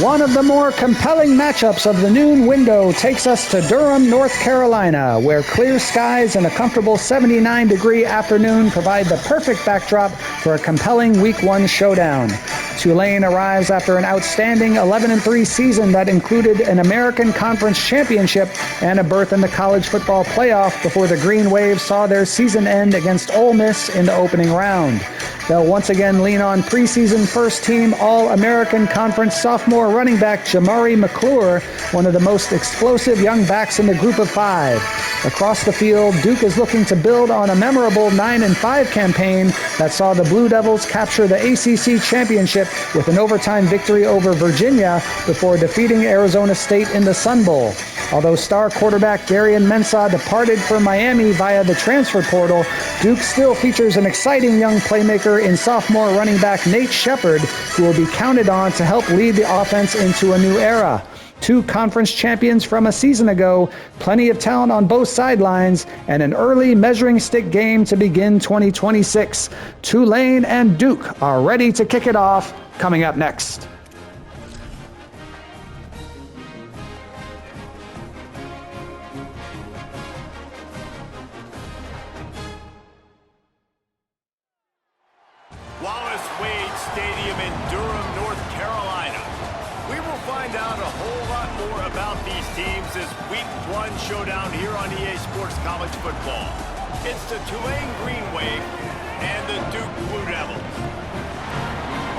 One of the more compelling matchups of the noon window takes us to Durham, North Carolina, where clear skies and a comfortable 79-degree afternoon provide the perfect backdrop for a compelling Week 1 showdown. Tulane arrives after an outstanding 11-3 season that included an American Conference championship and a berth in the college football playoff before the Green Wave saw their season end against Ole Miss in the opening round. They'll once again lean on preseason first-team All-American Conference sophomore running back Jamari McClure, one of the most explosive young backs in the group of five. Across the field, Duke is looking to build on a memorable 9-5 campaign that saw the Blue Devils capture the ACC championship with an overtime victory over Virginia before defeating Arizona State in the Sun Bowl. Although star quarterback Darian Mensah departed for Miami via the transfer portal, Duke still features an exciting young playmaker in sophomore running back Nate Shepard, who will be counted on to help lead the offense into a new era. Two conference champions from a season ago, plenty of talent on both sidelines, and an early measuring stick game to begin 2026. Tulane and Duke are ready to kick it off, coming up next. Stadium in Durham, North Carolina. We will find out a whole lot more about these teams this Week 1 showdown here on EA Sports College Football. It's the Tulane Green Wave and the Duke Blue Devils.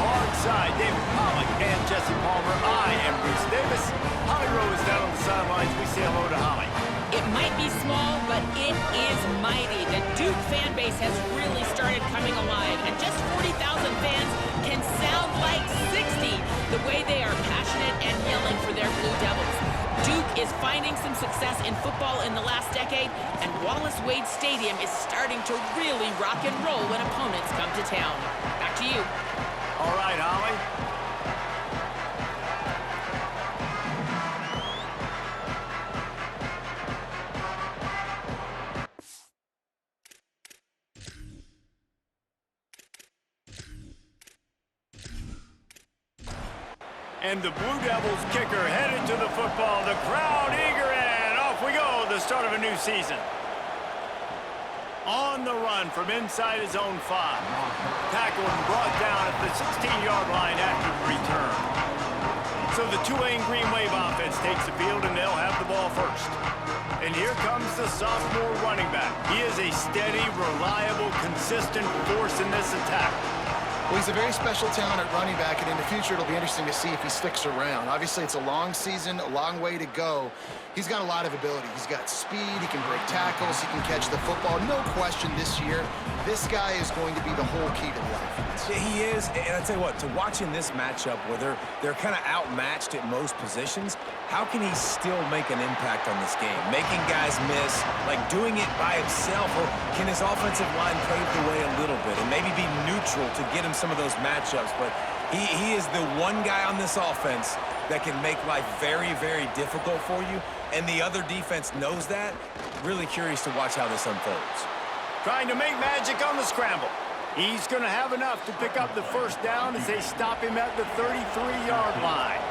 Alongside David Pollack and Jesse Palmer, I am Bruce Davis. Holly Rowe is down on the sidelines. We say hello to Holly. It might be small, but it is mighty. The Duke fan base has really started coming alive, and just 40,000 fans can sound like 60 the way they are passionate and yelling for their Blue Devils. Duke is finding some success in football in the last decade, and Wallace Wade Stadium is starting to really rock and roll when opponents come to town. Back to you. All right, Holly. And the Blue Devils kicker headed to the football. The crowd eager, and off we go. The start of a new season. On the run from inside his own 5. Tackled and brought down at the 16-yard line after the return. So the Tulane Green Wave offense takes the field, and they'll have the ball first. And here comes the sophomore running back. He is a steady, reliable, consistent force in this attack. Well, he's a very special talent at running back, and in the future, it'll be interesting to see if he sticks around. Obviously, it's a long season, a long way to go. He's got a lot of ability. He's got speed, he can break tackles, he can catch the football. No question this year, this guy is going to be the whole key to the offense. Yeah, he is, and I tell you what, to watch in this matchup where they're kind of outmatched at most positions, how can he still make an impact on this game? Making guys miss, like doing it by himself, or can his offensive line pave the way a little bit and maybe be neutral to get him some of those matchups? But he is the one guy on this offense that can make life very, very difficult for you, and the other defense knows that. Really curious to watch how this unfolds. Trying to make magic on the scramble. He's going to have enough to pick up the first down as they stop him at the 33-yard line.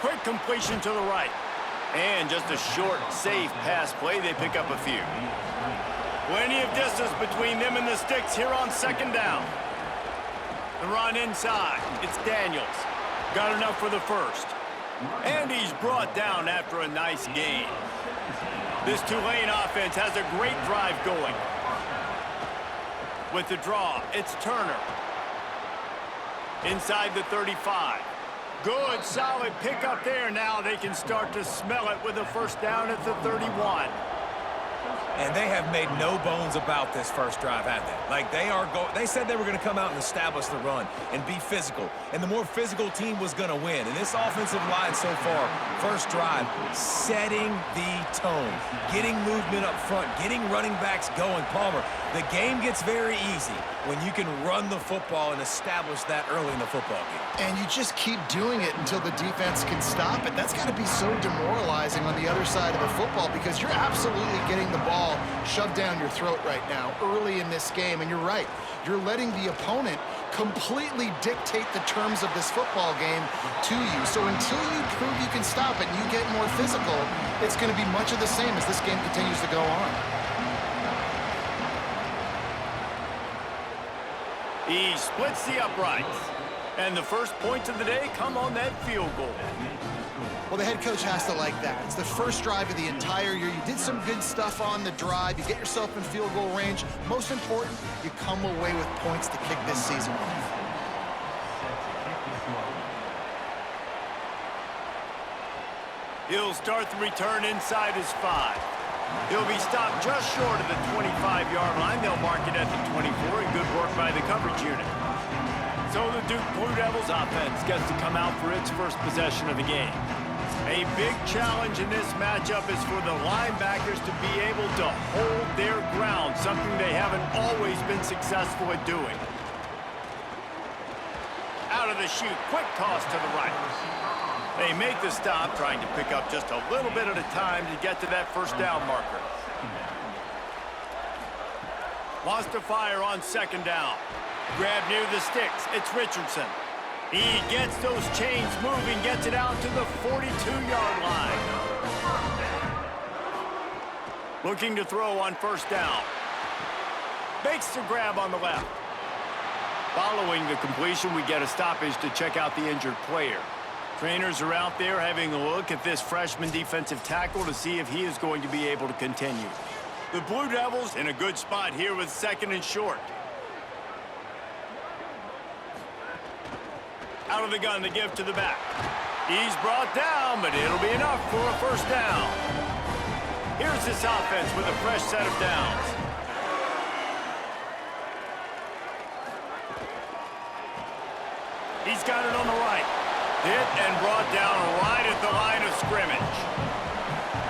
Quick completion to the right. And just a short, safe pass play. They pick up a few. Plenty of distance between them and the sticks here on second down. The run inside. It's Daniels. Got enough for the first. And he's brought down after a nice gain. This Tulane offense has a great drive going. With the draw, it's Turner. Inside the 35. Good, solid pickup there. Now they can start to smell it with a first down at the 31. And they have made no bones about this first drive, have they? Like, they said they were going to come out and establish the run and be physical. And the more physical team was going to win. And this offensive line so far, first drive, setting the tone. Getting movement up front, getting running backs going. Palmer, the game gets very easy when you can run the football and establish that early in the football game. And you just keep doing it until the defense can stop it. That's got to be so demoralizing on the other side of the football, because you're absolutely getting the ball shoved down your throat right now early in this game. And you're right, you're letting the opponent completely dictate the terms of this football game to you. So until you prove you can stop it and you get more physical, it's going to be much of the same as this game continues to go on. He splits the uprights. And the first points of the day come on that field goal. Well, the head coach has to like that. It's the first drive of the entire year. You did some good stuff on the drive. You get yourself in field goal range. Most important, you come away with points to kick this season off. He'll start the return inside his 5. He'll be stopped just short of the 25-yard line. They'll mark it at the 24, and good work by the coverage unit. So the Duke Blue Devils offense gets to come out for its first possession of the game. A big challenge in this matchup is for the linebackers to be able to hold their ground, something they haven't always been successful at doing. Out of the chute, quick toss to the right. They make the stop, trying to pick up just a little bit at a time to get to that first down marker. Lost to fire on second down. Grab near the sticks. It's Richardson. He gets those chains moving, gets it out to the 42-yard line. Looking to throw on first down. Makes the grab on the left. Following the completion, we get a stoppage to check out the injured player. Trainers are out there having a look at this freshman defensive tackle to see if he is going to be able to continue. The Blue Devils in a good spot here with second and short. Out of the gun, the give to the back. He's brought down, but it'll be enough for a first down. Here's this offense with a fresh set of downs. He's got it on the right. Hit and brought down right at the line of scrimmage.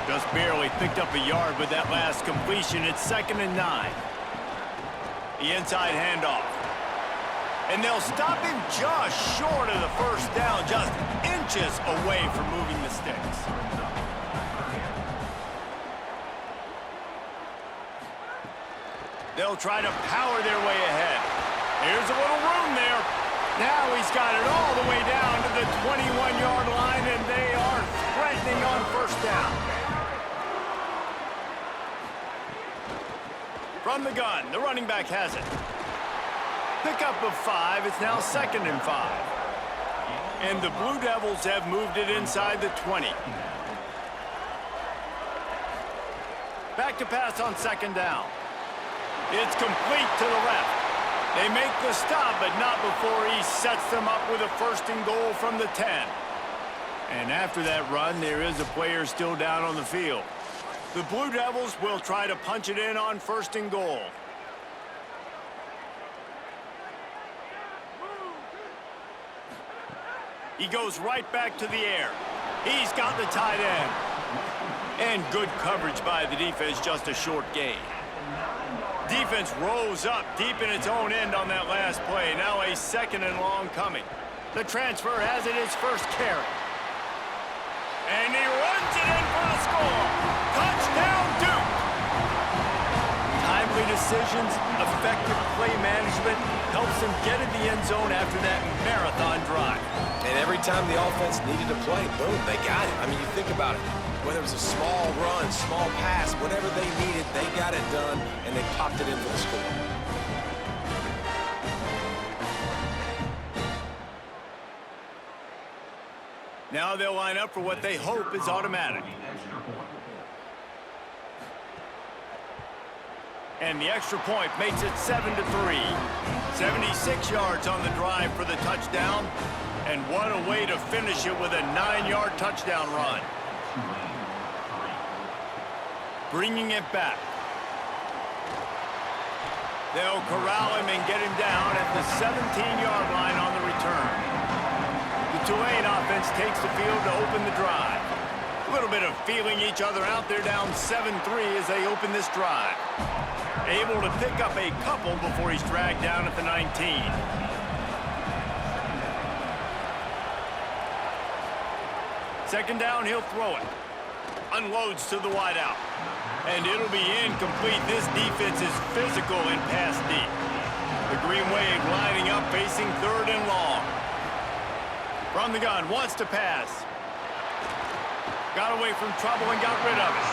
Just barely picked up a yard with that last completion. It's 2nd and 9. The inside handoff. And they'll stop him just short of the first down, just inches away from moving the sticks. They'll try to power their way ahead. Here's a little room there. Now he's got it all the way down to the 21-yard line, and they are threatening on first down. From the gun, the running back has it. Pickup of 5. It's now 2nd and 5. And the Blue Devils have moved it inside the 20. Back to pass on second down. It's complete to the left. They make the stop, but not before he sets them up with a 1st and goal from the 10. And after that run, there is a player still down on the field. The Blue Devils will try to punch it in on 1st and goal. He goes right back to the air. He's got the tight end. And good coverage by the defense, just a short gain. Defense rose up deep in its own end on that last play. Now a 2nd and long coming. The transfer has it his first carry. And he runs it in for the score. Touchdown, Duke! Timely decisions, effective play management helps them get in the end zone after that marathon drive. And every time the offense needed to play, boom, they got it. I mean, you think about it. Whether it was a small run, small pass, whatever they needed, they got it done, and they popped it in for the score. Now they'll line up for what they hope is automatic. And the extra point makes it 7-3. 76 yards on the drive for the touchdown. And what a way to finish it with a 9-yard touchdown run. Bringing it back. They'll corral him and get him down at the 17-yard line on the return. The Tulane offense takes the field to open the drive. A little bit of feeling each other out there, down 7-3 as they open this drive. Able to pick up a couple before he's dragged down at the 19. Second down, he'll throw it. Unloads to the wideout. And it'll be incomplete. This defense is physical and pass deep. The Green Wave lining up facing 3rd and long. From the gun, wants to pass. Got away from trouble and got rid of it.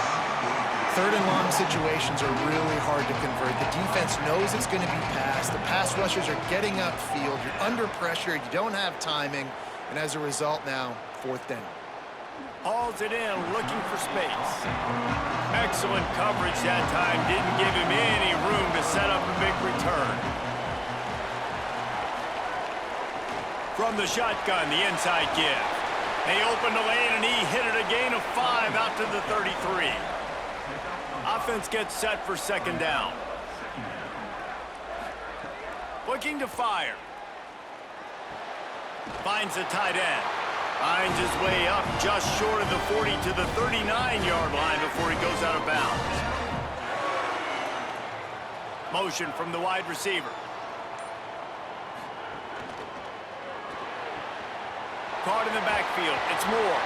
3rd and long situations are really hard to convert. The defense knows it's going to be passed. The pass rushers are getting upfield. You're under pressure. You don't have timing. And as a result now, 4th down. Hauls it in, looking for space. Excellent coverage that time. Didn't give him any room to set up a big return. From the shotgun, the inside give. They opened the lane, and he hit it a gain of 5 out to the 33. Offense gets set for 2nd down. Looking to fire. Finds the tight end. Finds his way up just short of the 40 to the 39-yard line before he goes out of bounds. Motion from the wide receiver. Caught in the backfield. It's Moore.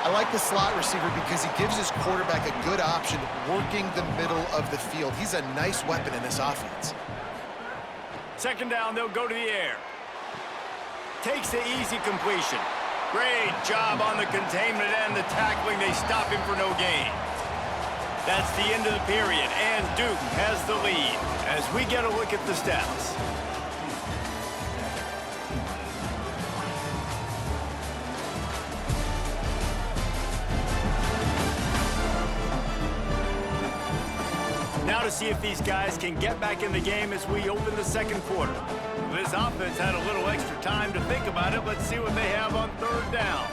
I like the slot receiver because he gives his quarterback a good option working the middle of the field. He's a nice weapon in this offense. 2nd down, they'll go to the air. Takes the easy completion. Great job on the containment and the tackling. They stop him for no gain. That's the end of the period, and Duke has the lead as we get a look at the stats. Now to see if these guys can get back in the game as we open the 2nd quarter. This offense had a little extra time to think about it. Let's see what they have on 3rd down.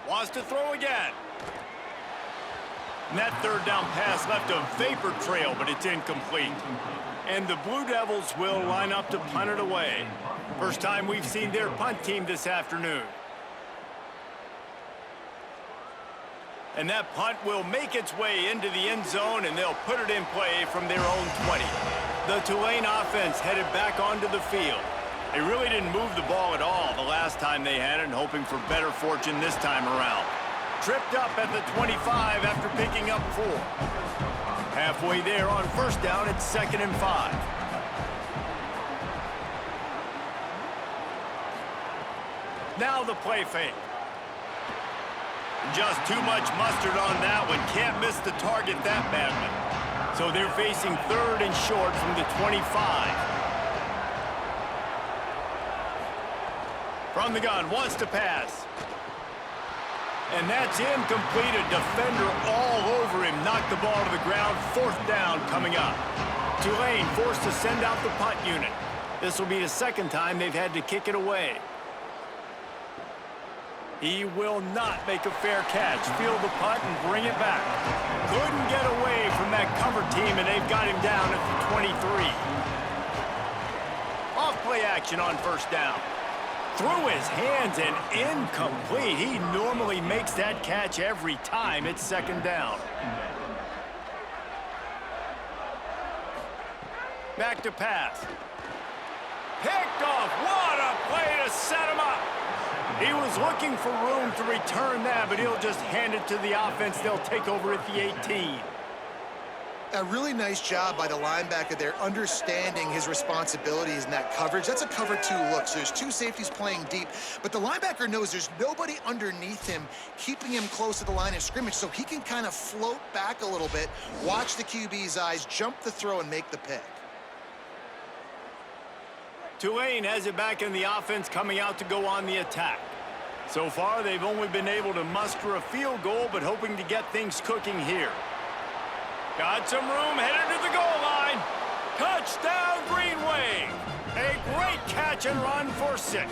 Wants to throw again. And that 3rd down pass left a vapor trail, but it's incomplete. And the Blue Devils will line up to punt it away. First time we've seen their punt team this afternoon. And that punt will make its way into the end zone, and they'll put it in play from their own 20. The Tulane offense headed back onto the field. They really didn't move the ball at all the last time they had it, and hoping for better fortune this time around. Tripped up at the 25 after picking up 4. Halfway there on 1st down, it's 2nd and 5. Now the play fake. Just too much mustard on that one. Can't miss the target that badly. So they're facing 3rd and short from the 25. From the gun, wants to pass. And that's incomplete. A defender all over him. Knocked the ball to the ground. 4th down coming up. Tulane forced to send out the punt unit. This will be the 2nd time they've had to kick it away. He will not make a fair catch. Field the punt and bring it back. Couldn't get away from that cover team, and they've got him down at the 23. Off play action on 1st down. Through his hands and incomplete. He normally makes that catch every time. It's 2nd down. Back to pass. Picked off. What a play to set him up. He was looking for room to return that, but he'll just hand it to the offense. They'll take over at the 18. A really nice job by the linebacker there, understanding his responsibilities in that coverage. That's a cover 2 look, so there's 2 safeties playing deep, but the linebacker knows there's nobody underneath him, keeping him close to the line of scrimmage, so he can kind of float back a little bit, watch the QB's eyes, jump the throw, and make the pick. Tulane has it back in the offense, coming out to go on the attack. So far, they've only been able to muster a field goal, but hoping to get things cooking here. Got some room, headed to the goal line. Touchdown, Green Wave. A great catch and run for 6.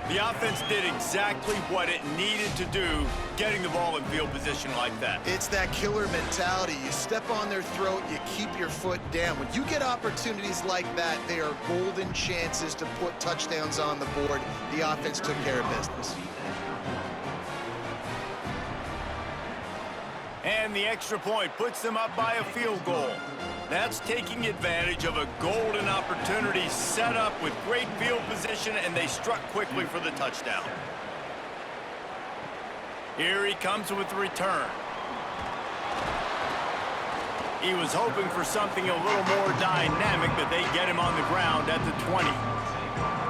The offense did exactly what it needed to do, getting the ball in field position like that. It's that killer mentality. You step on their throat, you keep your foot down. When you get opportunities like that, they are golden chances to put touchdowns on the board. The offense took care of business. And the extra point puts them up by a field goal. That's taking advantage of a golden opportunity set up with great field position, and they struck quickly for the touchdown. Here he comes with the return. He was hoping for something a little more dynamic, but they get him on the ground at the 20.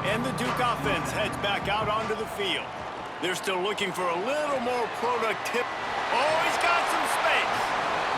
And the Duke offense heads back out onto the field. They're still looking for a little more productivity. Oh, he's got some space.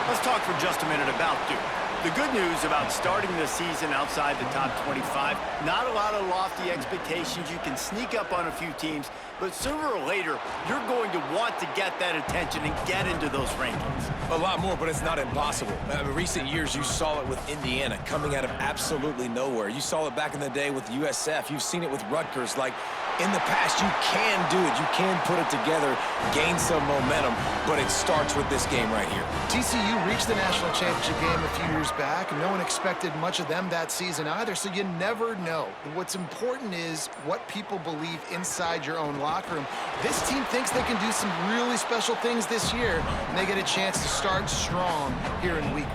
Let's talk for just a minute about Duke. The good news about starting the season outside the top 25, not a lot of lofty expectations. You can sneak up on a few teams, but sooner or later, you're going to want to get that attention and get into those rankings. A lot more, but it's not impossible. In recent years, you saw it with Indiana coming out of absolutely nowhere. You saw it back in the day with USF. You've seen it with Rutgers. Like, in the past, you can do it. You can put it together, gain some momentum, but it starts with this game right here. TCU reached the national championship game a few years back, and no one expected much of them that season either, so you never know. What's important is what people believe inside your own locker room. This team thinks they can do some really special things this year, and they get a chance to start strong here in week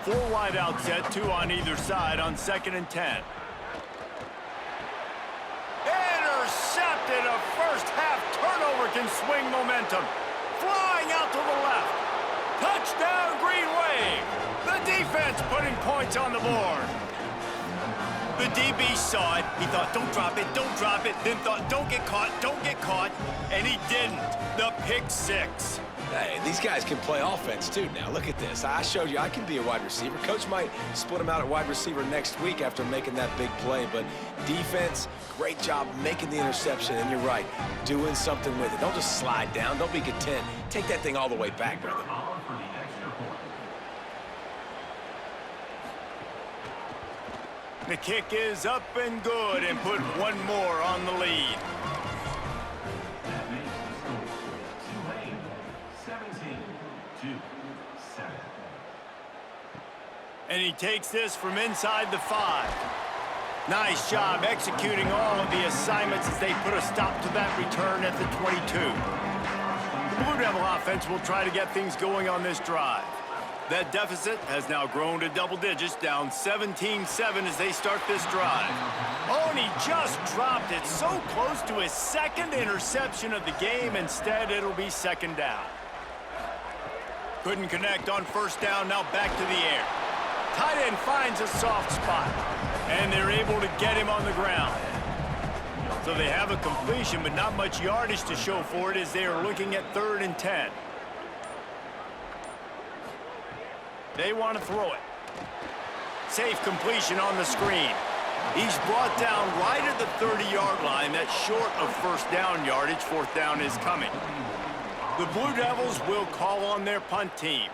1. 4 wide out set, 2 on either side on 2nd and 10. Intercepted. A first-half turnover can swing momentum. Flying out to the left. Touchdown, Green Wave. The defense putting points on the board. The DB saw it. He thought, don't drop it, don't drop it. Then thought, don't get caught, and he didn't. The pick 6. Hey, these guys can play offense, too, now. Look at this. I showed you I can be a wide receiver. Coach might split him out at wide receiver next week after making that big play, but defense, great job making the interception, and you're right, doing something with it. Don't just slide down. Don't be content. Take that thing all the way back, brother. The kick is up and good, and put 1 more on the lead. And he takes this from inside the 5. Nice job executing all of the assignments as they put a stop to that return at the 22. The Blue Devil offense will try to get things going on this drive. That deficit has now grown to double digits, down 17-7 as they start this drive. Oh, and he just dropped it so close to his 2nd interception of the game. Instead, it'll be 2nd down. Couldn't connect on 1st down, now back to the air. Tight end finds a soft spot, and they're able to get him on the ground. So they have a completion, but not much yardage to show for it as they are looking at 3rd and 10. They want to throw it. Safe completion on the screen. He's brought down right at the 30-yard line. That's short of 1st down yardage. 4th down is coming. The Blue Devils will call on their punt team.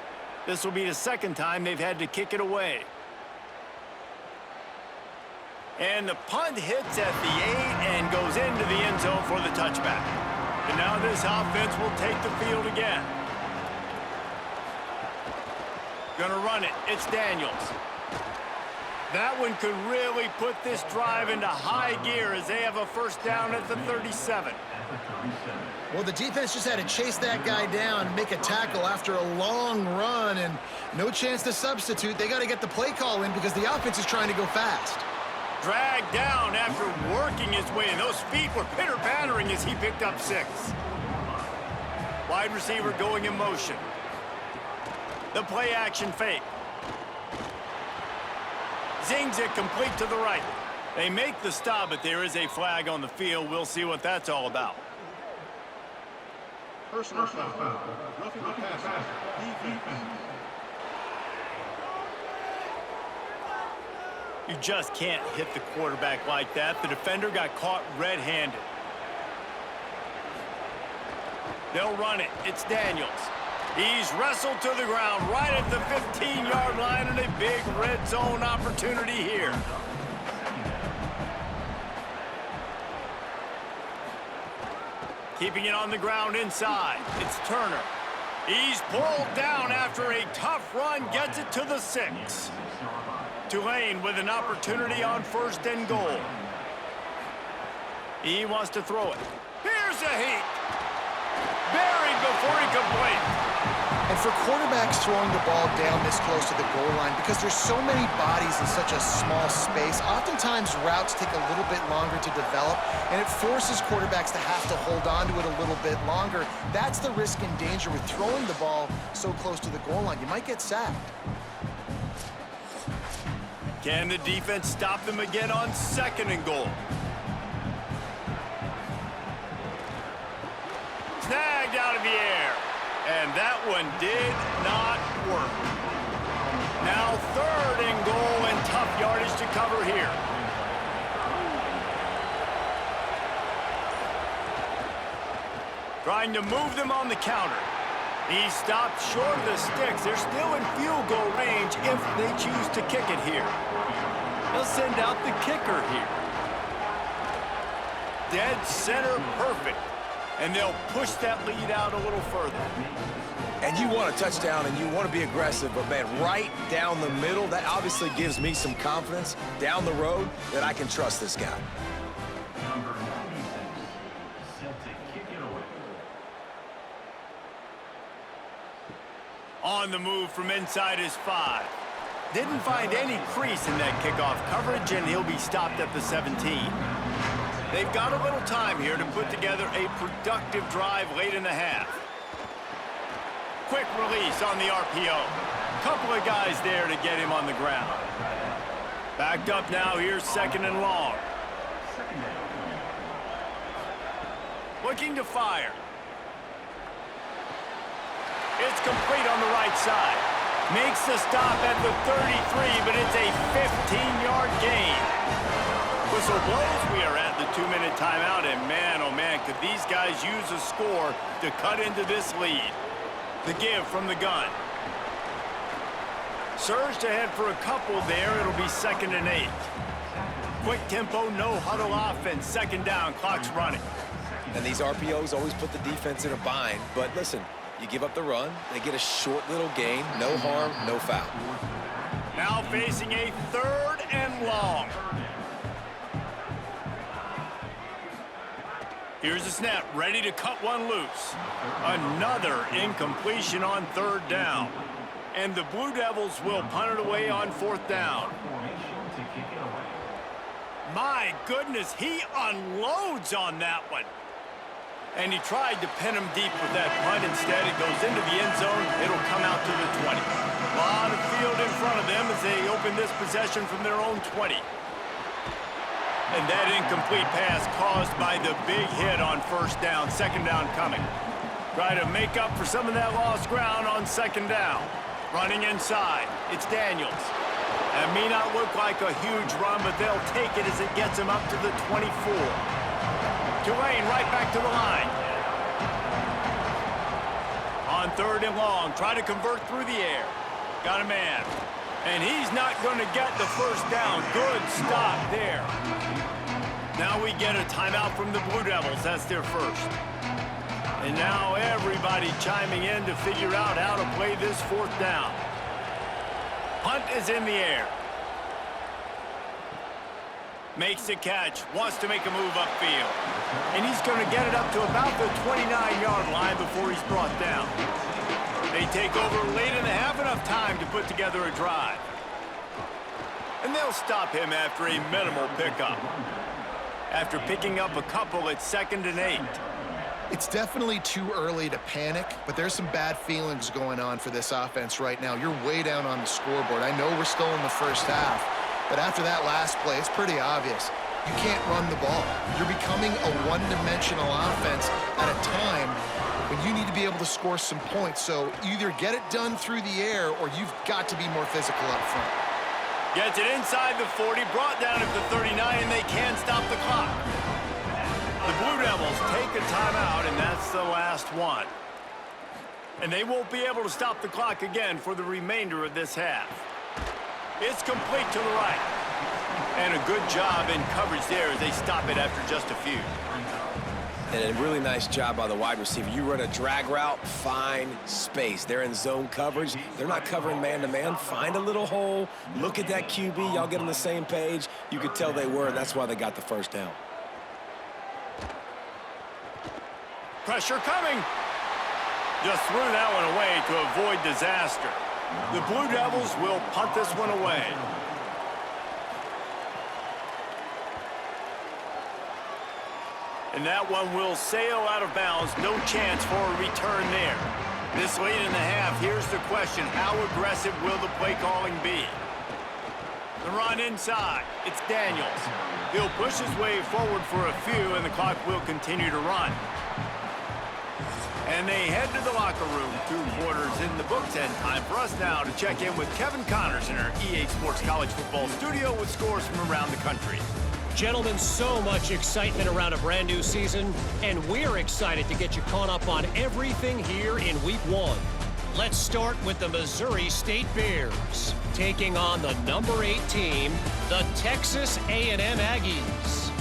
This will be the 2nd time they've had to kick it away. And the punt hits at the 8 and goes into the end zone for the touchback. And now this offense will take the field again. Gonna run it. It's Daniels. That one could really put this drive into high gear as they have a 1st down at the 37. Well, the defense just had to chase that guy down and make a tackle after a long run, and no chance to substitute. They got to get the play call in because the offense is trying to go fast. Dragged down after working his way, and those feet were pitter-pattering as he picked up 6. Wide receiver going in motion. The play action fake. Zings it complete to the right. They make the stop, but there is a flag on the field. We'll see what that's all about. Personal foul. Roughing the passer. Defense. You just can't hit the quarterback like that. The defender got caught red-handed. They'll run it. It's Daniels. He's wrestled to the ground right at the 15-yard line, and a big red zone opportunity here. Keeping it on the ground inside. It's Turner. He's pulled down after a tough run, gets it to the 6. Tulane with an opportunity on 1st and goal. He wants to throw it. Here's a heat. Buried before he can blink. And for quarterbacks throwing the ball down this close to the goal line, because there's so many bodies in such a small space, oftentimes routes take a little bit longer to develop, and it forces quarterbacks to have to hold on to it a little bit longer. That's the risk and danger with throwing the ball so close to the goal line. You might get sacked. Can the defense stop them again on 2nd and goal? Snagged out of the air. And that one did not work. Now 3rd and goal and tough yardage to cover here. Trying to move them on the counter. He stopped short of the sticks. They're still in field goal range if they choose to kick it here. They'll send out the kicker here. Dead center perfect. And they'll push that lead out a little further. And you want a touchdown and you want to be aggressive, but man, right down the middle, that obviously gives me some confidence down the road that I can trust this guy. Number 96, set to kick it away. On the move from inside his 5. Didn't find any crease in that kickoff coverage, and he'll be stopped at the 17. They've got a little time here to put together a productive drive late in the half. Quick release on the RPO. Couple of guys there to get him on the ground. Backed up now, here's 2nd and long. Looking to fire. It's complete on the right side. Makes the stop at the 33, but it's a 15-yard gain. Whistle blows. We are at the 2-minute timeout, and man, oh man, could these guys use a score to cut into this lead. The give from the gun. Surged ahead for a couple there. It'll be 2nd and 8. Quick tempo, no huddle offense. 2nd down, clock's running. And these RPOs always put the defense in a bind. But listen, you give up the run, they get a short little gain. No harm, no foul. Now facing a 3rd and long. Here's a snap, ready to cut one loose. Another incompletion on 3rd down. And the Blue Devils will punt it away on 4th down. My goodness, he unloads on that one. And he tried to pin him deep with that punt. Instead, it goes into the end zone. It'll come out to the 20. A lot of field in front of them as they open this possession from their own 20. And that incomplete pass caused by the big hit on 1st down. 2nd down coming. Try to make up for some of that lost ground on 2nd down. Running inside. It's Daniels. That may not look like a huge run, but they'll take it as it gets him up to the 24. Tulane right back to the line. On 3rd and long. Try to convert through the air. Got a man. And he's not going to get the 1st down. Good stop there. Now we get a timeout from the Blue Devils. That's their 1st. And now everybody chiming in to figure out how to play this 4th down. Punt is in the air. Makes the catch. Wants to make a move upfield. And he's going to get it up to about the 29-yard line before he's brought down. They take over late in the half, enough time to put together a drive. And they'll stop him after a minimal pickup. After picking up a couple, it's 2nd and 8. It's definitely too early to panic, but there's some bad feelings going on for this offense right now. You're way down on the scoreboard. I know we're still in the 1st half, but after that last play, it's pretty obvious. You can't run the ball. You're becoming a one-dimensional offense at a time when you need to be able to score some points. So either get it done through the air or you've got to be more physical up front. Gets it inside the 40, brought down at the 39, and they can stop the clock. The Blue Devils take a timeout, and that's the last one. And they won't be able to stop the clock again for the remainder of this half. It's complete to the right. And a good job in coverage there as they stop it after just a few. And a really nice job by the wide receiver. You run a drag route, find space. They're in zone coverage. They're not covering man-to-man. Find a little hole. Look at that QB. Y'all get on the same page. You could tell they were, and that's why they got the 1st down. Pressure coming. Just threw that one away to avoid disaster. The Blue Devils will punt this one away. And that one will sail out of bounds. No chance for a return there. This late in the half, here's the question. How aggressive will the play calling be? The run inside. It's Daniels. He'll push his way forward for a few, and the clock will continue to run. And they head to the locker room. 2 quarters in the books, and time for us now to check in with Kevin Connors in our EA Sports College Football studio with scores from around the country. Gentlemen, so much excitement around a brand new season, and we're excited to get you caught up on everything here in Week 1. Let's start with the Missouri State Bears, taking on the number 8 team, the Texas A&M Aggies.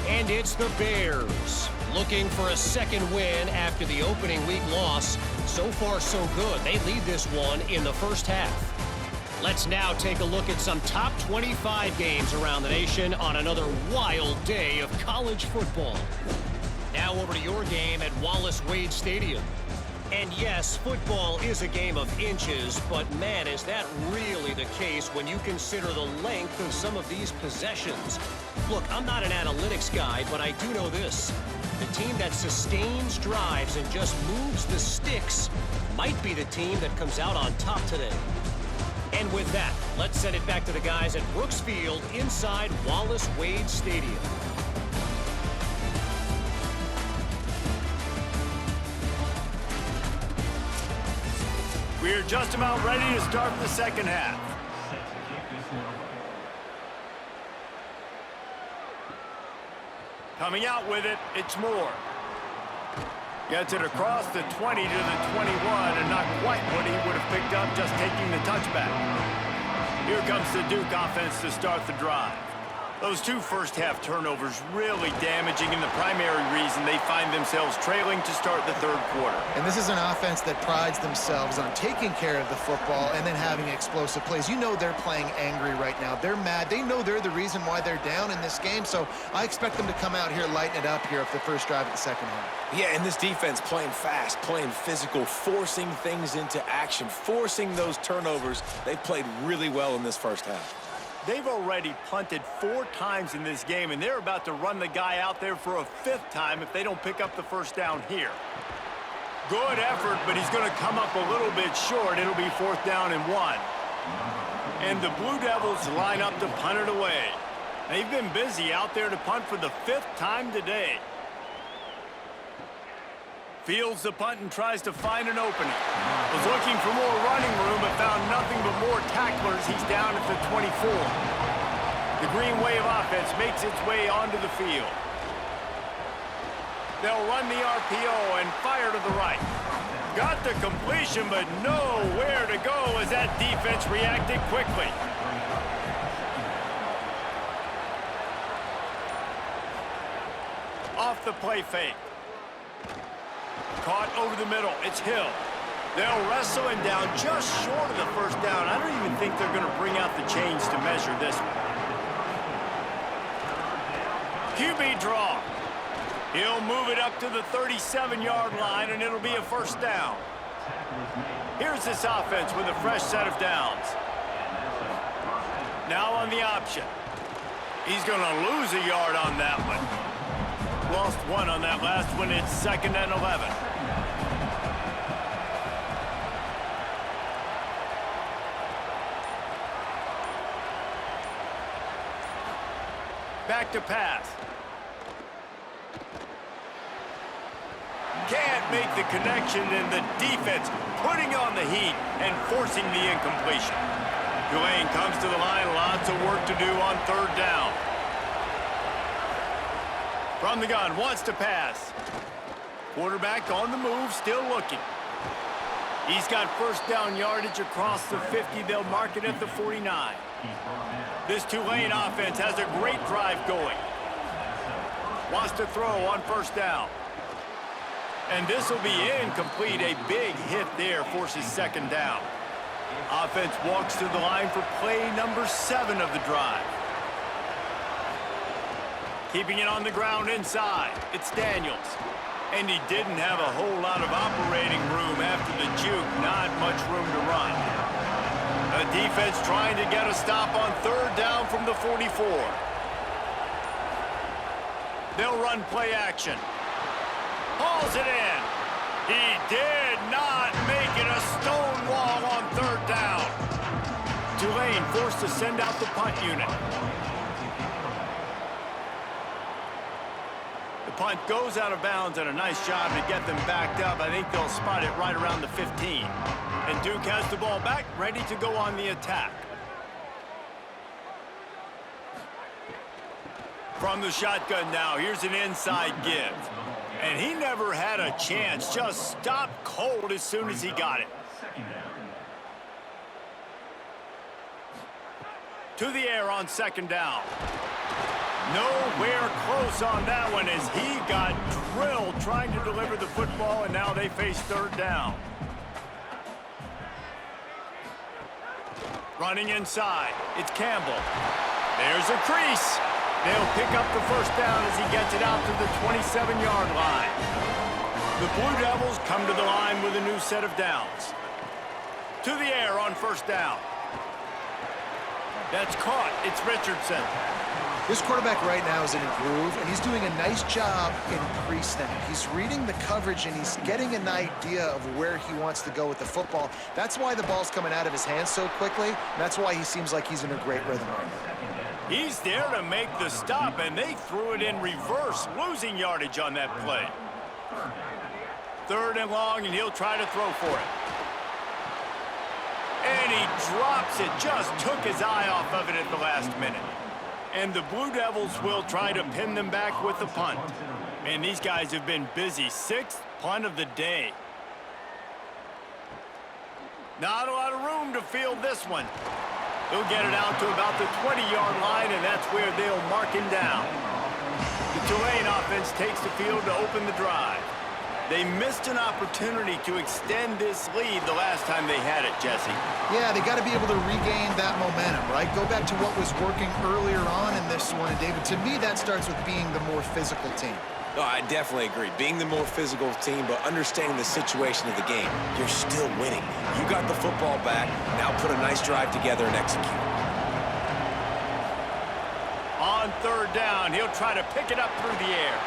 And it's the Bears, looking for a second win after the opening week loss. So far, so good. They lead this one in the first half. Let's now take a look at some top 25 games around the nation on another wild day of college football. Now over to your game at Wallace-Wade Stadium. And yes, football is a game of inches, but man, is that really the case when you consider the length of some of these possessions. Look, I'm not an analytics guy, but I do know this. The team that sustains drives and just moves the sticks might be the team that comes out on top today. And with that, let's send it back to the guys at Brooks Field inside Wallace-Wade Stadium. We're just about ready to start the second half. Set to kick this one away. Coming out with it, it's Moore. Gets it across the 20 to the 21, and not quite what he would have picked up just taking the touchback. Here comes the Duke offense to start the drive. Those 2 first-half turnovers really damaging, and the primary reason they find themselves trailing to start the 3rd quarter. And this is an offense that prides themselves on taking care of the football and then having explosive plays. You know they're playing angry right now. They're mad. They know they're the reason why they're down in this game, so I expect them to come out here, lighten it up here for the first drive of the second half. Yeah, and this defense playing fast, playing physical, forcing things into action, forcing those turnovers. They've played really well in this first half. They've already punted 4 times in this game, and they're about to run the guy out there for a 5th time if they don't pick up the first down here. Good effort, but he's going to come up a little bit short. It'll be 4th down and 1. And the Blue Devils line up to punt it away. They've been busy out there to punt for the 5th time today. Fields the punt and tries to find an opening. Was looking for more running room, but found nothing but more tacklers. He's down at the 24. The Green Wave offense makes its way onto the field. They'll run the RPO and fire to the right. Got the completion, but nowhere to go as that defense reacted quickly. Off the play fake. Caught over the middle. It's Hill. They'll wrestle him down just short of the first down. I don't even think they're going to bring out the chains to measure this one. QB draw. He'll move it up to the 37-yard line, and it'll be a first down. Here's this offense with a fresh set of downs. Now on the option. He's going to lose a yard on that one. Lost 1 on that last one. It's 2nd and 11. Back to pass. Can't make the connection, and the defense putting on the heat and forcing the incompletion. Tulane comes to the line. Lots of work to do on 3rd down. From the gun, wants to pass. Quarterback on the move, still looking. He's got first down yardage across the 50. They'll mark it at the 49. This Tulane offense has a great drive going. Wants to throw on first down. And this will be incomplete. A big hit there forces 2nd down. Offense walks to the line for play number 7 of the drive. Keeping it on the ground inside. It's Daniels. And he didn't have a whole lot of operating room after the juke. Not much room to run. A defense trying to get a stop on 3rd down from the 44. They'll run play action. Hauls it in. He did not make it a stone wall on 3rd down. Tulane forced to send out the punt unit. The punt goes out of bounds, and a nice job to get them backed up. I think they'll spot it right around the 15. And Duke has the ball back, ready to go on the attack. From the shotgun now, here's an inside give. And he never had a chance, just stopped cold as soon as he got it. To the air on second down. Nowhere close on that one as he got drilled trying to deliver the football, and now they face third down. Running inside, it's Campbell. There's a crease. They'll pick up the first down as he gets it out to the 27-yard line. The Blue Devils come to the line with a new set of downs. To the air on first down. That's caught. It's Richardson. This quarterback right now is in a groove, and he's doing a nice job in pre-snap. He's reading the coverage, and he's getting an idea of where he wants to go with the football. That's why the ball's coming out of his hands so quickly, and that's why he seems like he's in a great rhythm right now. He's there to make the stop, and they threw it in reverse, losing yardage on that play. Third and long, and he'll try to throw for it. And he drops it, just took his eye off of it at the last minute. And the Blue Devils will try to pin them back with the punt. And these guys have been busy. Sixth punt of the day. Not a lot of room to field this one. He'll get it out to about the 20-yard line, and that's where they'll mark him down. The Tulane offense takes the field to open the drive. They missed an opportunity to extend this lead the last time they had it, Jesse. Yeah, they got to be able to regain that momentum, right? Go back to what was working earlier on in this one. And, David, to me, that starts with being the more physical team. No, I definitely agree. Being the more physical team, but understanding the situation of the game. You're still winning. You got the football back. Now put a nice drive together and execute. On third down, he'll try to pick it up through the air.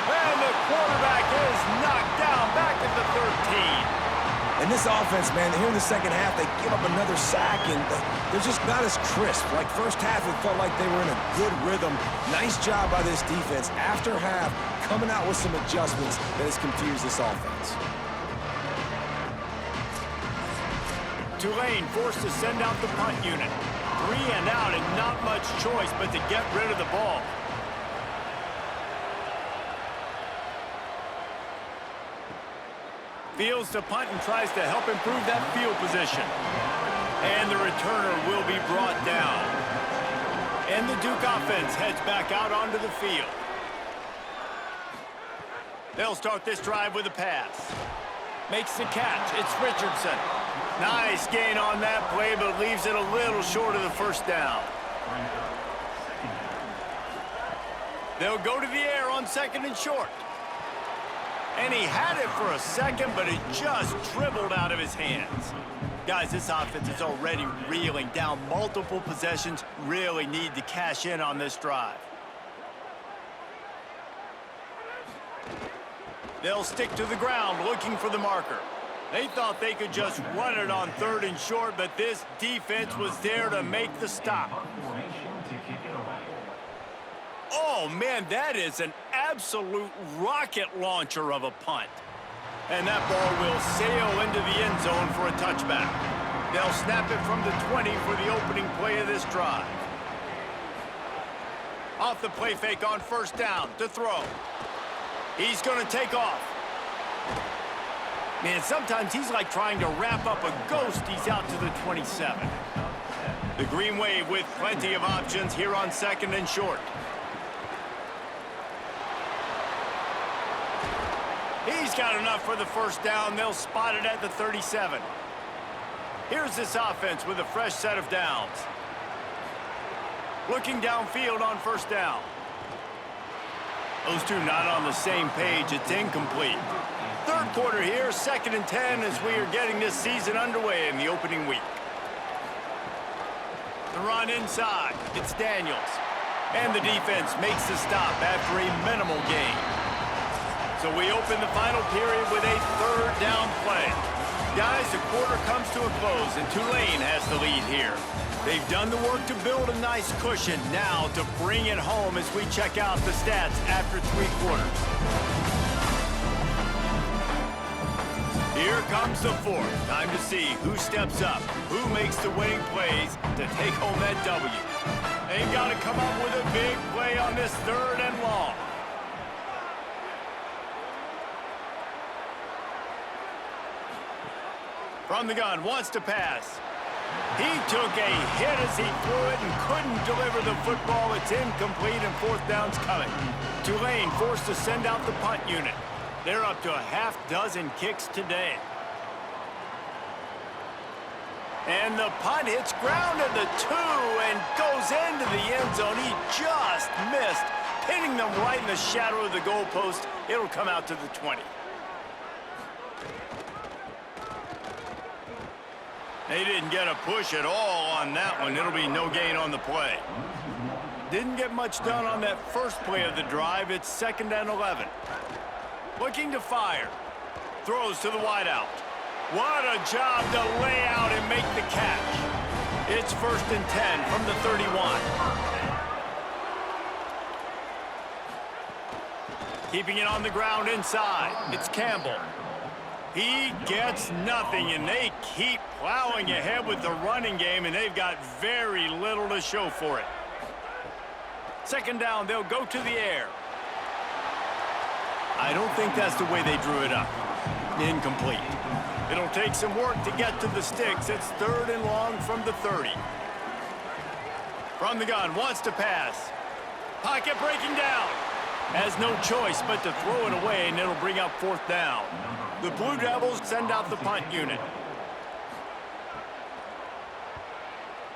And the quarterback is knocked down back at the 13. And this offense, man, here in the second half, they give up another sack, and they're just not as crisp. Like first half, it felt like they were in a good rhythm. Nice job by this defense. After half, coming out with some adjustments that has confused this offense. Tulane forced to send out the punt unit. 3 and out, and not much choice but to get rid of the ball. Fields to punt and tries to help improve that field position. And the returner will be brought down. And the Duke offense heads back out onto the field. They'll start this drive with a pass. Makes the catch. It's Richardson. Nice gain on that play, but leaves it a little short of the first down. They'll go to the air on second and short. And he had it for a second, but it just dribbled out of his hands. Guys, this offense is already reeling down multiple possessions. Really need to cash in on this drive. They'll stick to the ground looking for the marker. They thought they could just run it on third and short, but this defense was there to make the stop. Oh, man, that is an absolute rocket launcher of a punt. And that ball will sail into the end zone for a touchback. They'll snap it from the 20 for the opening play of this drive. Off the play fake on first down to throw. He's going to take off. Man, sometimes he's like trying to wrap up a ghost. He's out to the 27. The Green Wave with plenty of options here on second and short. He's got enough for the first down. They'll spot it at the 37. Here's this offense with a fresh set of downs. Looking downfield on first down. Those two not on the same page. It's incomplete. Third quarter here, 2nd and 10 as we are getting this season underway in the opening week. The run inside. It's Daniels. And the defense makes the stop after a minimal gain. So we open the final period with a third down play. Guys, the quarter comes to a close, and Tulane has the lead here. They've done the work to build a nice cushion. Now to bring it home as we check out the stats after 3 quarters. Here comes the 4th. Time to see who steps up, who makes the winning plays to take home that W. They've got to come up with a big play on this 3rd and long. From the gun, wants to pass. He took a hit as he threw it and couldn't deliver the football. It's incomplete and 4th down's coming. Tulane forced to send out the punt unit. They're up to a half dozen kicks today. And the punt hits ground at the 2 and goes into the end zone. He just missed, hitting them right in the shadow of the goalpost. It'll come out to the 20. They didn't get a push at all on that one. It'll be no gain on the play. Didn't get much done on that first play of the drive. It's 2nd and 11. Looking to fire. Throws to the wideout. What a job to lay out and make the catch. It's 1st and 10 from the 31. Keeping it on the ground inside. It's Campbell. He gets nothing, and they keep plowing ahead with the running game, and they've got very little to show for it. 2nd down, they'll go to the air. I don't think that's the way they drew it up. Incomplete. It'll take some work to get to the sticks. It's 3rd and long from the 30. From the gun, wants to pass. Pocket breaking down. Has no choice but to throw it away, and it'll bring up 4th down. The Blue Devils send out the punt unit.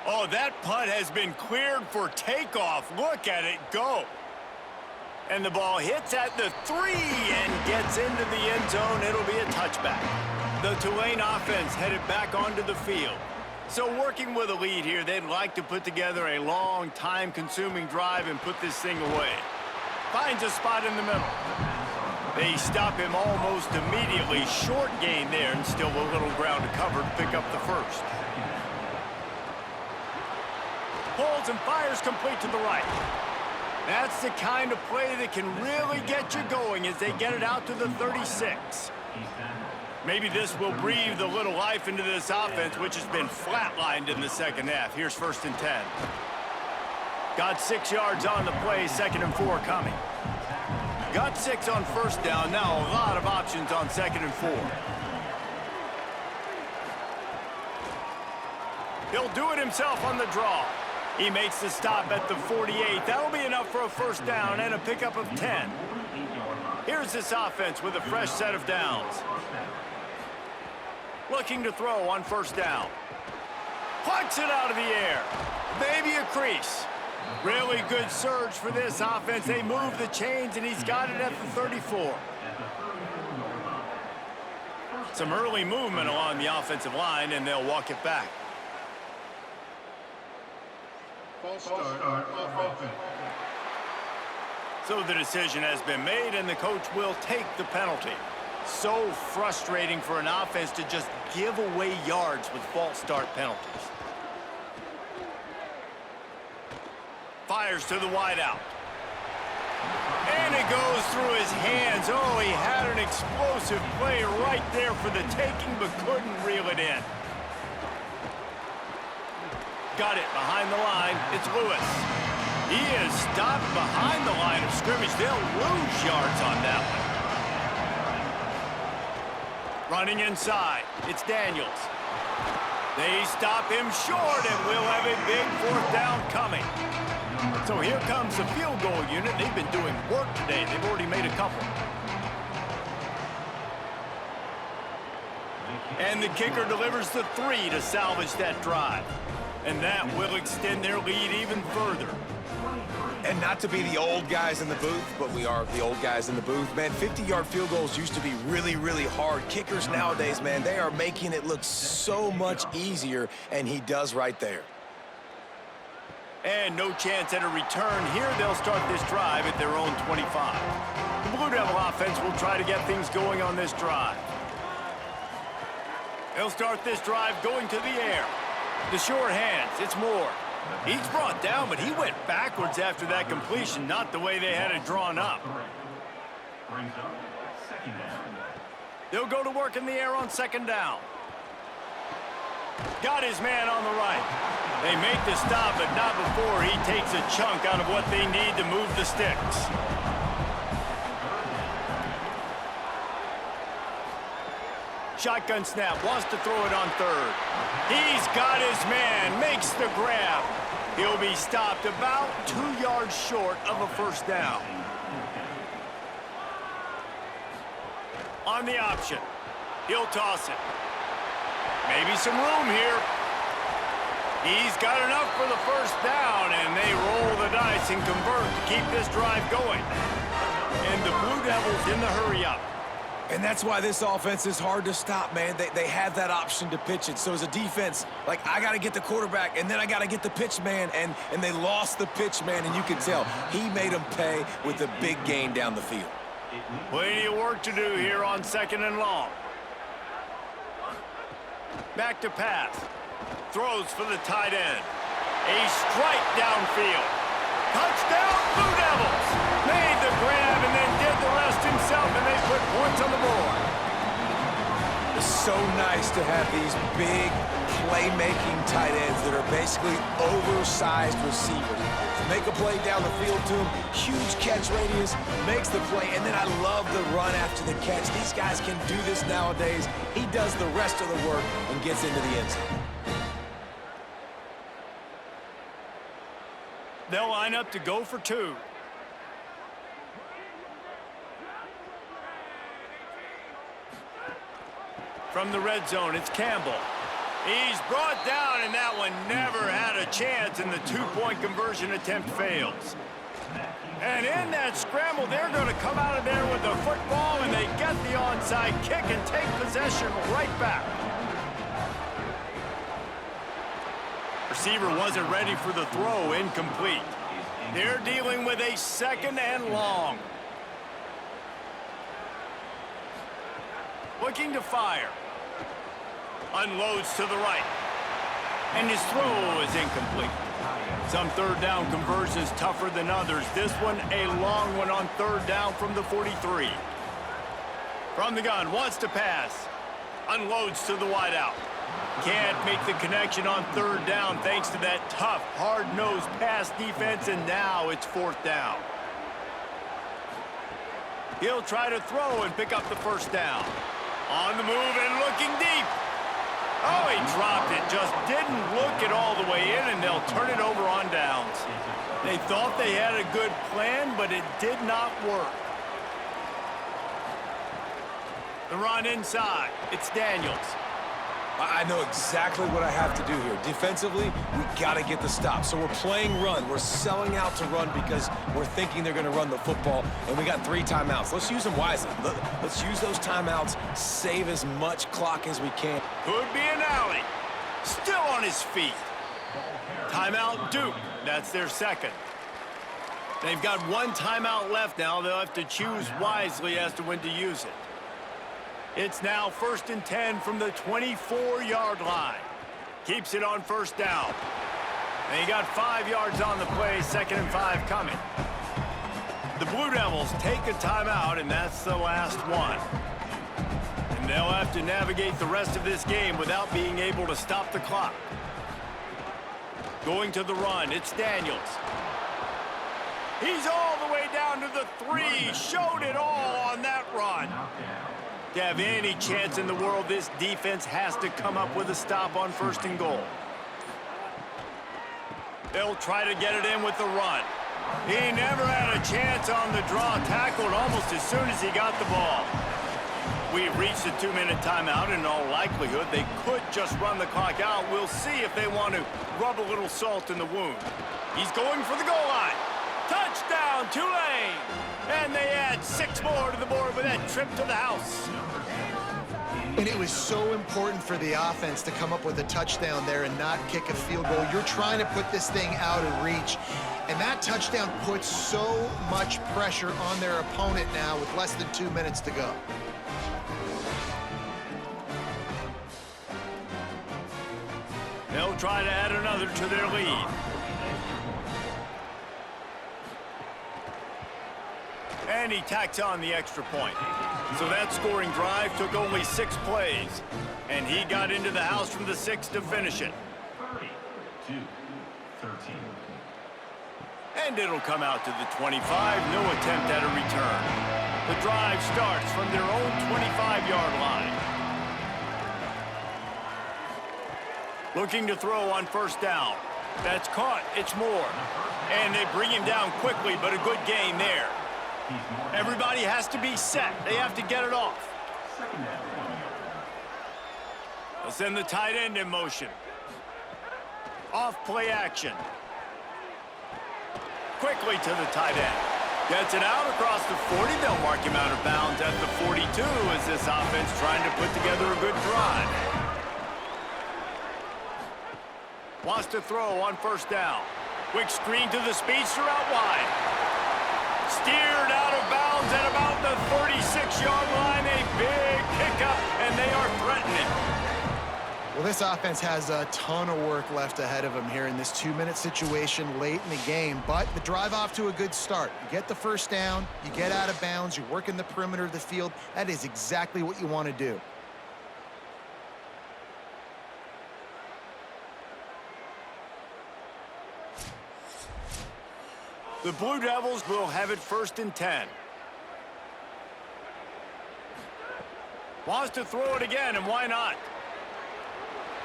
Oh, that punt has been cleared for takeoff. Look at it go. And the ball hits at the 3 and gets into the end zone. It'll be a touchback. The Tulane offense headed back onto the field. So working with a lead here, they'd like to put together a long, time-consuming drive and put this thing away. Finds a spot in the middle. They stop him almost immediately. Short gain there, and still a little ground to cover to pick up the 1st. Pulls and fires complete to the right. That's the kind of play that can really get you going as they get it out to the 36. Maybe this will breathe a little life into this offense, which has been flatlined in the 2nd half. Here's 1st and 10. Got 6 yards on the play, 2nd and 4 coming. Got 6 on 1st down. Now a lot of options on 2nd and 4. He'll do it himself on the draw. He makes the stop at the 48. That'll be enough for a 1st down and a pickup of 10. Here's this offense with a fresh set of downs. Looking to throw on 1st down. Plucks it out of the air. Maybe a crease. Really good surge for this offense. They move the chains, and he's got it at the 34. Some early movement along the offensive line, and they'll walk it back. So the decision has been made, and the coach will take the penalty. So frustrating for an offense to just give away yards with false start penalties. Fires to the wideout. And it goes through his hands. Oh, he had an explosive play right there for the taking, but couldn't reel it in. Got it behind the line. It's Lewis. He is stopped behind the line of scrimmage. They'll lose yards on that one. Running inside. It's Daniels. They stop him short, and we'll have a big 4th down coming. So here comes the field goal unit. They've been doing work today. They've already made a couple. And the kicker delivers the 3 to salvage that drive. And that will extend their lead even further. And not to be the old guys in the booth, but we are the old guys in the booth. Man, 50-yard field goals used to be really, really hard. Kickers nowadays, man, they are making it look so much easier, and he does right there. And no chance at a return here. They'll start this drive at their own 25. The Blue Devil offense will try to get things going on this drive. They'll start this drive going to the air. The sure hands, it's Moore. He's brought down, but he went backwards after that completion, not the way they had it drawn up. Brings up second down. They'll go to work in the air on second down. Got his man on the right. They make the stop, but not before he takes a chunk out of what they need to move the sticks. Shotgun snap, wants to throw it on third. He's got his man, makes the grab. He'll be stopped about 2 yards short of a first down. On the option, he'll toss it. Maybe some room here. He's got enough for the first down, and they roll the dice and convert to keep this drive going. And the Blue Devils in the hurry-up. And that's why this offense is hard to stop, man. They have that option to pitch it. So as a defense, like, I got to get the quarterback, and then I got to get the pitch man, and they lost the pitch man, and you can tell he made them pay with a big gain down the field. Plenty of work to do here on second and long. Back to pass. Throws for the tight end. A strike downfield. Touchdown, Blue Devils! Made the grab and then did the rest himself, and they put points on the board. It's so nice to have these big playmaking tight ends that are basically oversized receivers. Make a play down the field to him, huge catch radius, makes the play, and then I love the run after the catch. These guys can do this nowadays. He does the rest of the work and gets into the end zone. They'll line up to go for two. From the red zone, it's Campbell. He's brought down, and that one never had a chance, and the two-point conversion attempt fails. And in that scramble, they're going to come out of there with the football, and they get the onside kick and take possession right back. Receiver wasn't ready for the throw, incomplete. They're dealing with a second and long. Looking to fire. Unloads to the right. And his throw is incomplete. Some third down conversions tougher than others. This one a long one on third down from the 43. From the gun, wants to pass. Unloads to the wideout. Can't make the connection on third down thanks to that tough, hard-nosed pass defense, and now it's fourth down. He'll try to throw and pick up the first down. On the move and looking deep. Oh, he dropped it. Just didn't look it all the way in, and they'll turn it over on downs. They thought they had a good plan, but it did not work. The run inside. It's Daniels. I know exactly what I have to do here. Defensively, we got to get the stop. So we're playing run. We're selling out to run because we're thinking they're going to run the football, and we got 3 timeouts. Let's use them wisely. Let's use those timeouts, save as much clock as we can. Could be an alley. Still on his feet. Timeout, Duke. That's their second. They've got 1 timeout left now. They'll have to choose wisely as to when to use it. It's now 1st and 10 from the 24-yard line. Keeps it on first down. And he got 5 yards on the play, 2nd and 5 coming. The Blue Devils take a timeout, and that's the last one. And they'll have to navigate the rest of this game without being able to stop the clock. Going to the run, it's Daniels. He's all the way down to the 3. Showed it all on that run. To have any chance in the world, this defense has to come up with a stop on 1st and goal. They'll try to get it in with the run. He never had a chance on the draw, tackled almost as soon as he got the ball. We've reached the 2-minute timeout, and in all likelihood, they could just run the clock out. We'll see if they want to rub a little salt in the wound. He's going for the goal line. Touchdown, Tulane! And they add 6 more to the board with that trip to the house. And it was so important for the offense to come up with a touchdown there and not kick a field goal. You're trying to put this thing out of reach. And that touchdown puts so much pressure on their opponent now with less than 2 minutes to go. They'll try to add another to their lead. And he tacks on the extra point. So that scoring drive took only 6 plays. And he got into the house from the 6 to finish it. 32-13. And it'll come out to the 25. No attempt at a return. The drive starts from their own 25-yard line. Looking to throw on first down. That's caught. It's Moore. And they bring him down quickly, but a good gain there. Everybody has to be set. They have to get it off. They'll send the tight end in motion. Off play action. Quickly to the tight end. Gets it out across the 40. They'll mark him out of bounds at the 42 as this offense trying to put together a good drive. Wants to throw on first down. Quick screen to the speedster out wide. Steered out of bounds at about the 36-yard line. A big pickup, and they are threatening. Well, this offense has a ton of work left ahead of them here in this 2-minute situation late in the game, but the drive off to a good start. You get the first down, you get out of bounds, you work in the perimeter of the field. That is exactly what you want to do. The Blue Devils will have it 1st and 10. Wants to throw it again, and why not?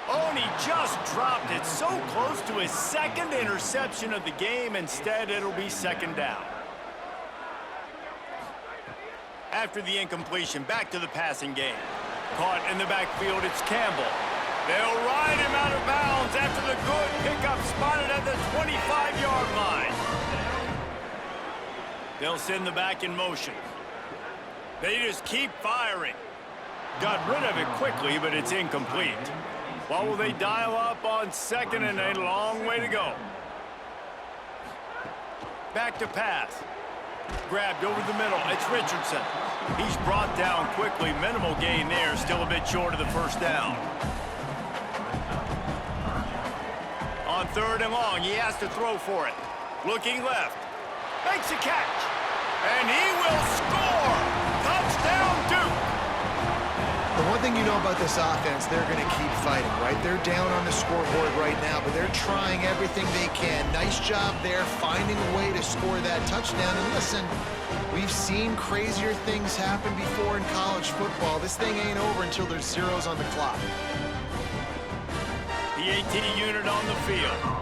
Oh, and he just dropped it so close to his 2nd interception of the game. Instead, it'll be 2nd down. After the incompletion, back to the passing game. Caught in the backfield, it's Campbell. They'll ride him out of bounds after the good pickup spotted at the 25-yard line. They'll send the back in motion. They just keep firing. Got rid of it quickly, but it's incomplete. What will they dial up on 2nd and a long way to go? Back to pass. Grabbed over the middle. It's Richardson. He's brought down quickly. Minimal gain there. Still a bit short of the first down. On 3rd and long, he has to throw for it. Looking left. Makes a catch. And he will score. Touchdown, Duke. The one thing you know about this offense, they're going to keep fighting, right? They're down on the scoreboard right now, but they're trying everything they can. Nice job there, finding a way to score that touchdown. And listen, we've seen crazier things happen before in college football. This thing ain't over until there's zeros on the clock. The 18 unit on the field.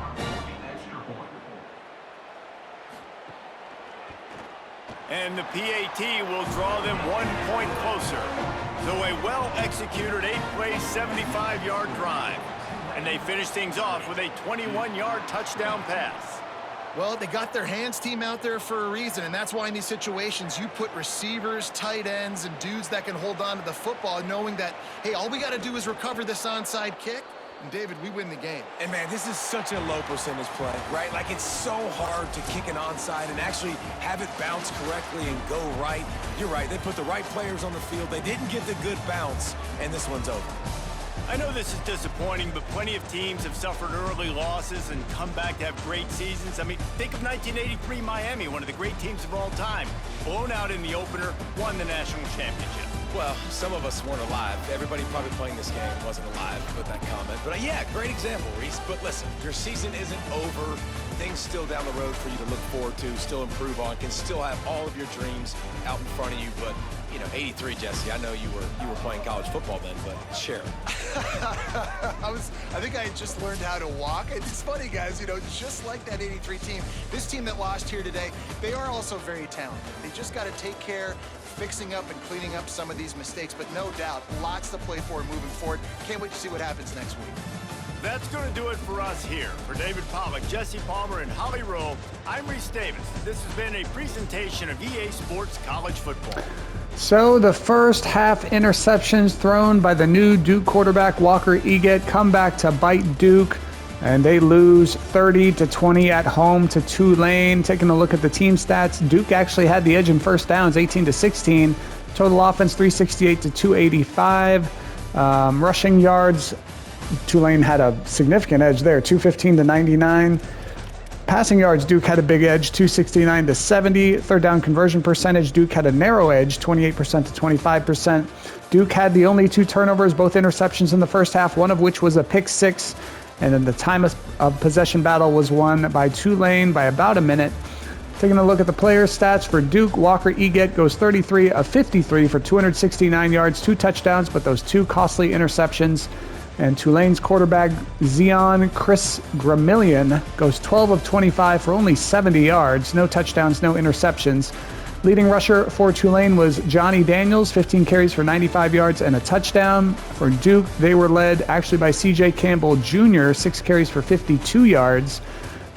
And the PAT will draw them 1 point closer. So a well-executed 8-play, 75-yard drive. And they finish things off with a 21-yard touchdown pass. Well, they got their hands team out there for a reason, and that's why in these situations you put receivers, tight ends, and dudes that can hold on to the football, knowing that, hey, all we got to do is recover this onside kick. And David, we win the game. And man, this is such a low percentage play, right? Like, it's so hard to kick an onside and actually have it bounce correctly and go right. You're right, they put the right players on the field. They didn't get the good bounce, and this one's over. I know this is disappointing, but plenty of teams have suffered early losses and come back to have great seasons. I mean, think of 1983 Miami, one of the great teams of all time. Blown out in the opener, won the national championship. Well, some of us weren't alive. Everybody probably playing this game wasn't alive with that comment. But yeah, great example, Reese. But listen, your season isn't over. Things still down the road for you to look forward to, still improve on, can still have all of your dreams out in front of you. But, you know, 83, Jesse, I know you were playing college football then, but share it. I think I had just learned how to walk. It's funny, guys, you know, just like that 83 team, this team that lost here today, they are also very talented. They just got to take care fixing up and cleaning up some of these mistakes, but no doubt, lots to play for moving forward. Can't wait to see what happens next week. That's going to do it for us here. For David Pollack, Jesse Palmer, and Holly Rowe, I'm Reese Davis. This has been a presentation of EA Sports College Football. So the first half interceptions thrown by the new Duke quarterback Walker Eget come back to bite Duke, and they lose 30-20 at home to Tulane. Taking a look at the team stats, Duke actually had the edge in first downs, 18-16. Total offense 368 to 285. Rushing yards Tulane had a significant edge there, 215 to 99. Passing yards, Duke had a big edge, 269 to 70. Third down conversion percentage, Duke had a narrow edge, 28% to 25%. Duke had the only 2 turnovers, both interceptions in the first half, one of which was a pick 6. And then the time of possession battle was won by Tulane by about a minute. Taking a look at the player stats for Duke, Walker Eget goes 33 of 53 for 269 yards, 2 touchdowns, but those 2 costly interceptions. And Tulane's quarterback, Chris Gramillion, goes 12 of 25 for only 70 yards, no touchdowns, no interceptions. Leading rusher for Tulane was Johnny Daniels, 15 carries for 95 yards and a touchdown. For Duke, they were led actually by C.J. Campbell Jr., 6 carries for 52 yards.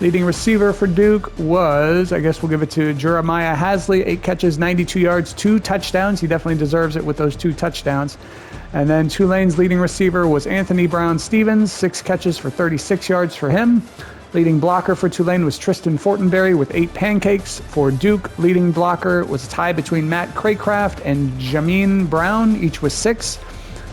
Leading receiver for Duke was, I guess we'll give it to Jeremiah Hasley, 8 catches, 92 yards, 2 touchdowns. He definitely deserves it with those 2 touchdowns. And then Tulane's leading receiver was Anthony Brown-Stevens, 6 catches for 36 yards for him. Leading blocker for Tulane was Tristan Fortenberry with 8 pancakes. For Duke, leading blocker was a tie between Matt Craycraft and Jamin Brown, each with 6.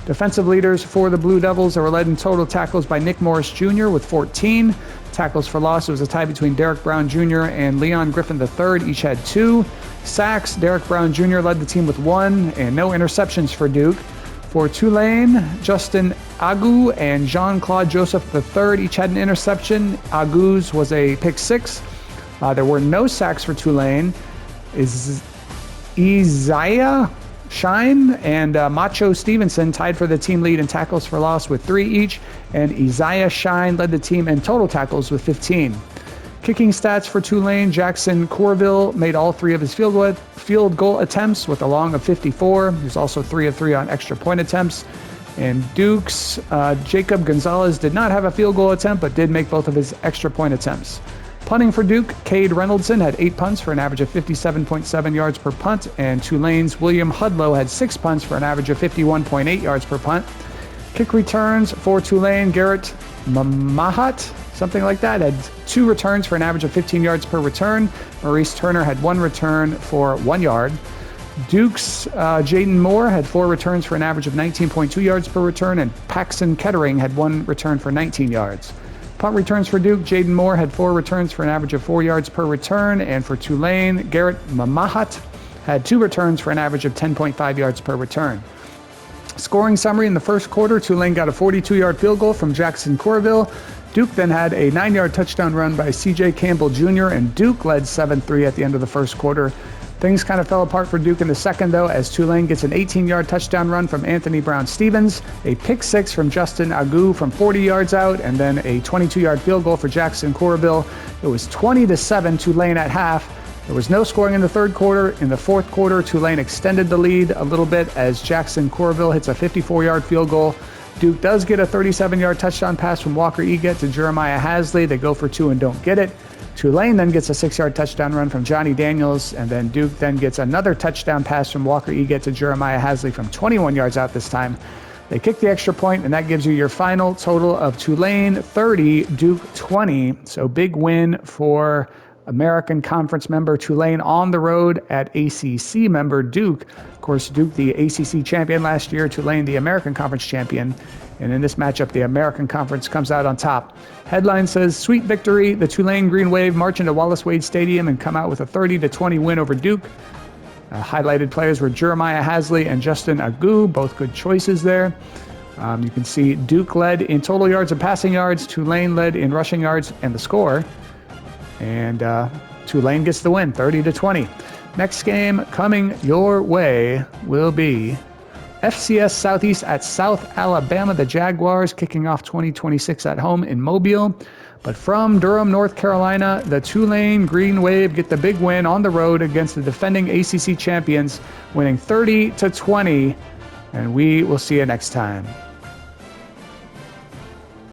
Defensive leaders for the Blue Devils were led in total tackles by Nick Morris Jr. with 14. Tackles for loss, it was a tie between Derek Brown Jr. and Leon Griffin III, each had 2. Sacks, Derek Brown Jr. led the team with 1, and no interceptions for Duke. For Tulane, Justin Agu and Jean-Claude Joseph III each had an interception. Agu's was a pick 6. There were no sacks for Tulane. Isaiah Shine and Macho Stevenson tied for the team lead in tackles for loss with 3 each, and Isaiah Shine led the team in total tackles with 15. Kicking stats for Tulane, Jackson Corville made all 3 of his field goal attempts with a long of 54. He was also 3 of 3 on extra point attempts. And Duke's Jacob Gonzalez did not have a field goal attempt, but did make both of his extra point attempts. Punting for Duke, Cade Reynoldson had 8 punts for an average of 57.7 yards per punt, and Tulane's William Hudlow had 6 punts for an average of 51.8 yards per punt. Kick returns for Tulane, Garrett Mahat, something like that, had 2 returns for an average of 15 yards per return. Maurice Turner had 1 return for 1 yard. Duke's Jaden Moore had 4 returns for an average of 19.2 yards per return, and Paxton Kettering had 1 return for 19 yards. Punt returns for Duke, Jaden Moore had 4 returns for an average of 4 yards per return, and for Tulane, Garrett Mamahat had 2 returns for an average of 10.5 yards per return. Scoring summary in the first quarter, Tulane got a 42-yard field goal from Jackson Corville. Duke then had a 9-yard touchdown run by C.J. Campbell Jr., and Duke led 7-3 at the end of the first quarter. Things kind of fell apart for Duke in the second, though, as Tulane gets an 18-yard touchdown run from Anthony Brown-Stevens, a pick 6 from Justin Agu from 40 yards out, and then a 22-yard field goal for Jackson Corville. It was 20-7 Tulane at half. There was no scoring in the third quarter. In the fourth quarter, Tulane extended the lead a little bit as Jackson Corville hits a 54-yard field goal. Duke does get a 37-yard touchdown pass from Walker Eget to Jeremiah Hasley. They go for 2 and don't get it. Tulane then gets a 6-yard touchdown run from Johnny Daniels, and then Duke then gets another touchdown pass from Walker Eget to Jeremiah Hasley from 21 yards out this time. They kick the extra point, and that gives you your final total of Tulane 30, Duke 20. So big win for American Conference member Tulane on the road at ACC member Duke. Of course, Duke the ACC champion last year, Tulane the American Conference champion. And in this matchup, the American Conference comes out on top. Headline says, sweet victory. The Tulane Green Wave march into Wallace Wade Stadium and come out with a 30-20 win over Duke. Highlighted players were Jeremiah Hasley and Justin Agu, both good choices there. You can see Duke led in total yards and passing yards. Tulane led in rushing yards and the score. And Tulane gets the win, 30-20. Next game coming your way will be FCS Southeast at South Alabama. The Jaguars kicking off 2026 at home in Mobile. But from Durham, North Carolina, the Tulane Green Wave get the big win on the road against the defending ACC champions, winning 30-20. And we will see you next time.